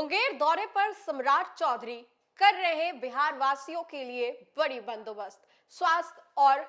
मुंगेर दौरे पर सम्राट चौधरी कर रहे बिहार वासियों के लिए बड़ी बंदोबस्त। स्वास्थ्य और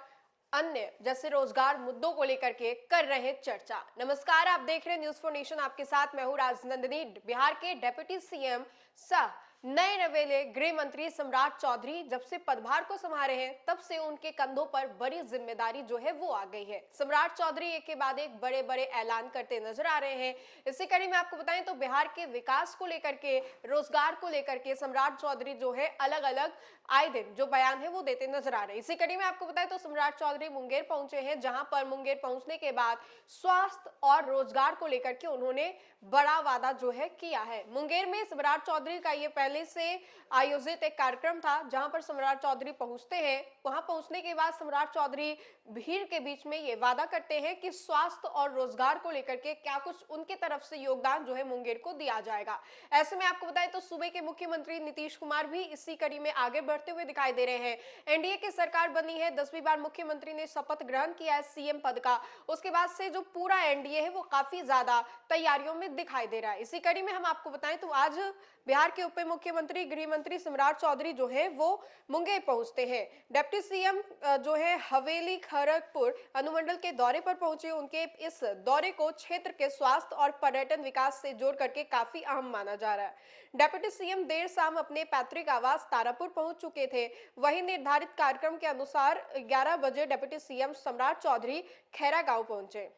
अन्य जैसे रोजगार मुद्दों को लेकर के कर रहे चर्चा। नमस्कार, आप देख रहे हैं न्यूज फॉर नेशन। आपके साथ मैं हूं राजनंदिनी। बिहार के डिप्टी सीएम सह नए नवेले गृह मंत्री सम्राट चौधरी जब से पदभार को संभाले हैं तब से उनके कंधों पर बड़ी जिम्मेदारी जो है वो आ गई है। सम्राट चौधरी एक के बाद एक बड़े बड़े ऐलान करते नजर आ रहे हैं। इसी कड़ी में आपको बताएं तो बिहार के विकास को लेकर के, रोजगार को लेकर के सम्राट चौधरी जो है अलग अलग आए दिन जो बयान है वो देते नजर आ रहे हैं। इसी कड़ी में आपको बताएं तो सम्राट चौधरी मुंगेर पहुंचे हैं, जहां पर मुंगेर पहुंचने के बाद स्वास्थ्य और रोजगार को लेकर के उन्होंने बड़ा वादा जो है किया है। मुंगेर में सम्राट चौधरी का ये पहले से आयोजित एक कार्यक्रम था, जहां पर सम्राट चौधरी पहुंचते हैं। वहां पहुंचने के बाद सम्राट चौधरी भीड़ के बीच में ये वादा करते हैं कि स्वास्थ्य और रोजगार को लेकर के क्या कुछ उनके तरफ से योगदान जो है मुंगेर को दिया जाएगा। ऐसे में आपको बताएं तो सूबे के मुख्यमंत्री नीतीश कुमार भी इसी कड़ी में आगे बढ़ते हुए दिखाई दे रहे हैं। एनडीए की सरकार बनी है, 10वीं बार मुख्यमंत्री ने शपथ ग्रहण किया है सीएम पद का। उसके बाद से जो पूरा एनडीए है वो काफी ज्यादा तैयारियों में दिखाई दे रहा है। इसी कड़ी में हम आपको बताएं तो आज बिहार के उप मुख्यमंत्री गृह मंत्री सम्राट चौधरी जो है वो मुंगेर पहुंचते हैं। डिप्टी सीएम जो है हवेली खड़गपुर अनुमंडल के दौरे पर पहुंचे। उनके इस दौरे को क्षेत्र के स्वास्थ्य और पर्यटन विकास से जोड़ करके काफी अहम माना जा रहा है। डिप्टी सीएम देर शाम अपने पैतृक आवास तारापुर पहुंच चुके थे। वहीं निर्धारित कार्यक्रम के अनुसार 11 बजे डिप्टी सीएम सम्राट चौधरी खैरा गांव पहुंचे।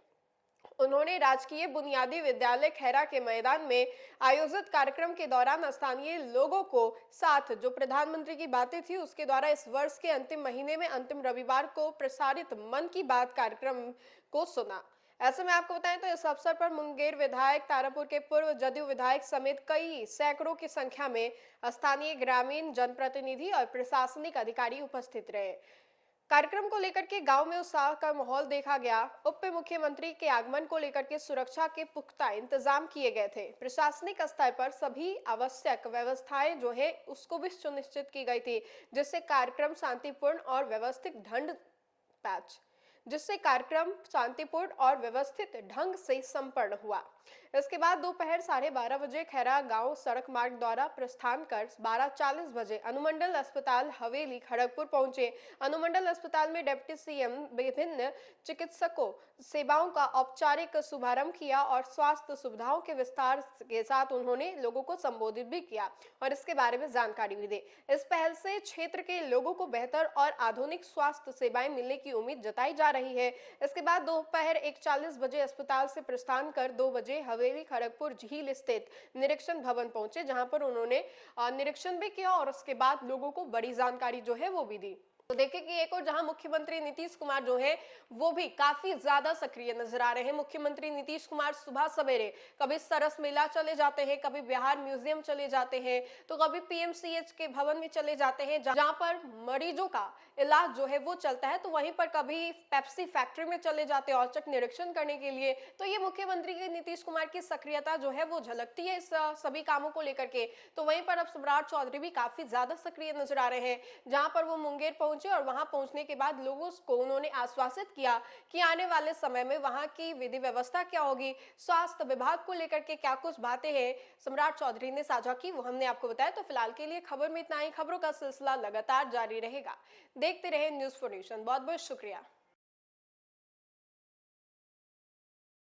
उन्होंने राजकीय बुनियादी विद्यालय खैरा के मैदान में आयोजित कार्यक्रम के दौरान स्थानीय लोगों को साथ जो प्रधानमंत्री की बातें थी उसके द्वारा इस वर्ष के अंतिम महीने में अंतिम रविवार को प्रसारित मन की बात कार्यक्रम को सुना। ऐसे में आपको बताएं तो इस अवसर पर मुंगेर विधायक, तारापुर के पूर्व जदयू विधायक समेत कई सैकड़ों की संख्या में स्थानीय ग्रामीण जनप्रतिनिधि और प्रशासनिक अधिकारी उपस्थित रहे। कार्यक्रम को लेकर के गांव में उत्साह का माहौल देखा गया। उप मुख्यमंत्री के आगमन को लेकर के सुरक्षा के पुख्ता इंतजाम किए गए थे। प्रशासनिक स्तर पर सभी आवश्यक व्यवस्थाएं जो है उसको भी सुनिश्चित की गई थी, जिससे कार्यक्रम शांतिपूर्ण और व्यवस्थित ढंग से संपन्न हुआ। इसके बाद दोपहर 12:30 बजे खैरा गांव सड़क मार्ग द्वारा प्रस्थान कर 12:40 बजे अनुमंडल अस्पताल हवेली खड़गपुर पहुंचे। अनुमंडल अस्पताल में डिप्टी सीएम विभिन्न चिकित्सकों सेवाओं का औपचारिक शुभारंभ किया और स्वास्थ्य सुविधाओं के विस्तार के साथ उन्होंने लोगों को संबोधित भी किया और इसके बारे में जानकारी भी दी। इस पहल से क्षेत्र के लोगों को बेहतर और आधुनिक स्वास्थ्य सेवाएं मिलने की उम्मीद जताई जा रही है। इसके बाद दोपहर 1:40 बजे अस्पताल से प्रस्थान कर 2 बजे हवेली खड़गपुर झील स्थित निरीक्षण भवन पहुंचे, जहां पर उन्होंने निरीक्षण भी किया और उसके बाद लोगों को बड़ी जानकारी जो है वो भी दी। तो देखिए कि एक और जहां मुख्यमंत्री नीतीश कुमार जो है वो भी काफी ज्यादा सक्रिय नजर आ रहे हैं। मुख्यमंत्री नीतीश कुमार सुबह सवेरे कभी सरस मेला चले जाते हैं, कभी बिहार म्यूजियम चले जाते हैं, तो कभी पीएमसीएच के भवन में चले जाते हैं जहां पर मरीजों का इलाज जो है वो चलता है। तो वहीं पर कभी पेप्सी फैक्ट्री में चले जाते हैं औचक निरीक्षण करने के लिए। तो ये मुख्यमंत्री के नीतीश कुमार की सक्रियता जो है वो झलकती है इस सभी कामों को लेकर के। तो वहीं पर अब सम्राट चौधरी भी काफी ज्यादा सक्रिय नजर आ रहे हैं, जहां पर वो मुंगेर और वहां पहुंचने के बाद लोगों को उन्होंने आश्वासित किया कि आने वाले समय में वहां की विधि व्यवस्था क्या होगी, स्वास्थ्य विभाग को लेकर के क्या कुछ बातें हैं सम्राट चौधरी ने साझा की, वो हमने आपको बताया। तो फिलहाल के लिए खबर में इतना ही। खबरों का सिलसिला लगातार जारी रहेगा। देखते रहे न्यूज फॉर नेशन। बहुत बहुत शुक्रिया।